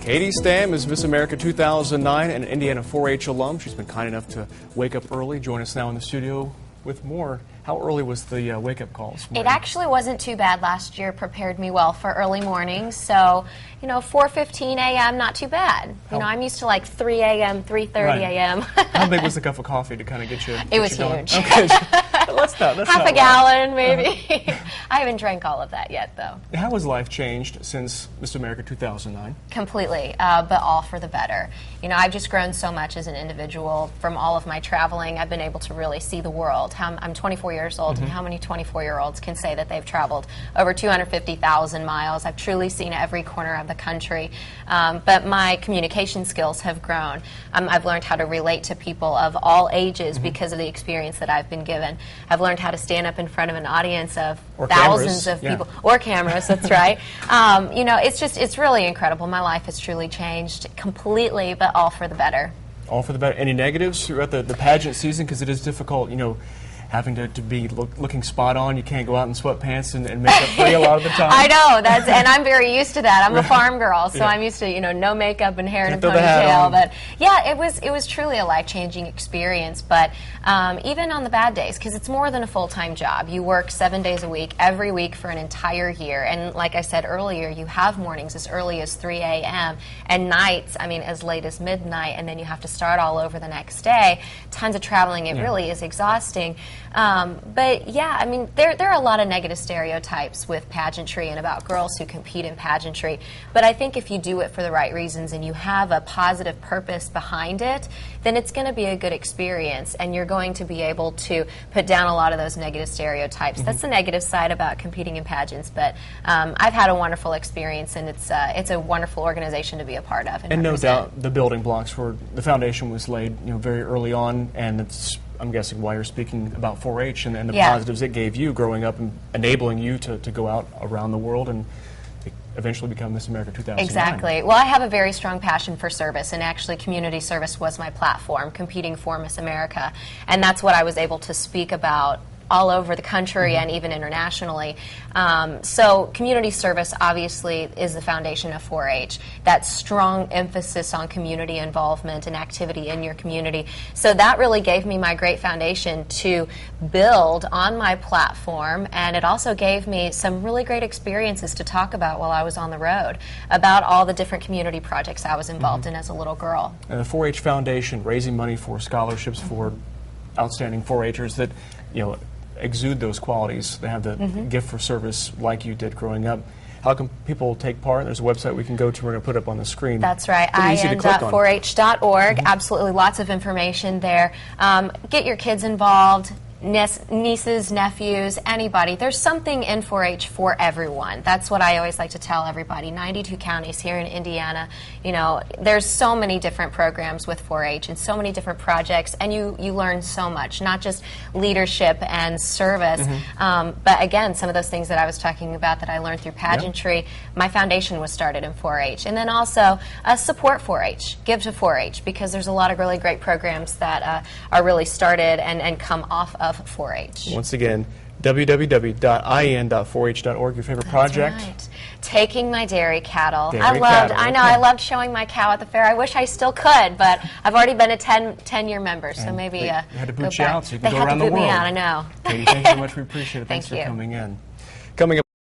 Katie Stam is Miss America 2009 and an Indiana 4-H alum. She's been kind enough to wake up early, join us now in the studio with more. How early was the wake-up call this morning? It actually wasn't too bad last year. Prepared me well for early mornings. So, 4:15 a.m., not too bad. I'm used to like 3 a.m., 3:30 a.m. How big was the cup of coffee to kind of get you It was going? huge. Okay. That's Half a gallon, maybe. I haven't drank all of that yet, though. How has life changed since Miss America 2009? Completely, but all for the better. I've just grown so much as an individual from all of my traveling. I've been able to really see the world. I'm 24 years old, and how many 24-year-olds can say that they've traveled over 250,000 miles? I've truly seen every corner of the country, but my communication skills have grown. I've learned how to relate to people of all ages because of the experience that I've been given. I've learned how to stand up in front of an audience of thousands of people, or cameras, that's right. It's really incredible. My life has truly changed completely, but all for the better. All for the better. Any negatives throughout the pageant season? Because it is difficult, having to be looking spot on. You can't go out in sweatpants and makeup free a lot of the time. I know, and I'm very used to that. I'm a farm girl, so I'm used to no makeup and hair in a ponytail. But yeah, it was truly a life-changing experience. But even on the bad days, because it's more than a full-time job. You work 7 days a week, every week for an entire year, and like I said earlier, you have mornings as early as 3 a.m. and nights, as late as midnight, and then you have to start all over the next day. Tons of traveling. It really is exhausting. But yeah, there are a lot of negative stereotypes with pageantry and about girls who compete in pageantry. But I think if you do it for the right reasons and you have a positive purpose behind it, then it's going to be a good experience, and you're going to be able to put down a lot of those negative stereotypes. That's the negative side about competing in pageants. But I've had a wonderful experience, and it's a wonderful organization to be a part of. And no doubt, the building blocks for the foundation was laid, very early on, and it's, I'm guessing, why you're speaking about 4-H and the positives it gave you growing up and enabling you to go out around the world and eventually become Miss America 2009. Exactly. Well, I have a very strong passion for service, and actually community service was my platform, competing for Miss America. And that's what I was able to speak about all over the country and even internationally. So community service obviously is the foundation of 4-H. That strong emphasis on community involvement and activity in your community. So that really gave me my great foundation to build on my platform, and it also gave me some really great experiences to talk about while I was on the road, about all the different community projects I was involved in as a little girl. And the 4-H Foundation, raising money for scholarships for outstanding 4-Hers that, exude those qualities. They have the gift for service like you did growing up. How can people take part? There's a website we can go to. We're going to put up on the screen. That's right, in.4h.org. Absolutely, lots of information there. Get your kids involved. Nieces, nephews, anybody. There's something in 4-H for everyone. That's what I always like to tell everybody. 92 counties here in Indiana. There's so many different programs with 4-H and so many different projects, and you learn so much, not just leadership and service, but again, some of those things that I was talking about that I learned through pageantry. My foundation was started in 4-H, and then also support 4-H, give to 4-H, because there's a lot of really great programs that are really started and come off of 4-H. Once again, www.in.4h.org. Your favorite project? That's right. Taking my dairy cattle. I loved showing my cow at the fair. I wish I still could, but I've already been a 10-year member, so maybe they had to boot you out so you they can go around the world. Me out, I know. Katie, thanks so much. We appreciate it. Thanks for coming in.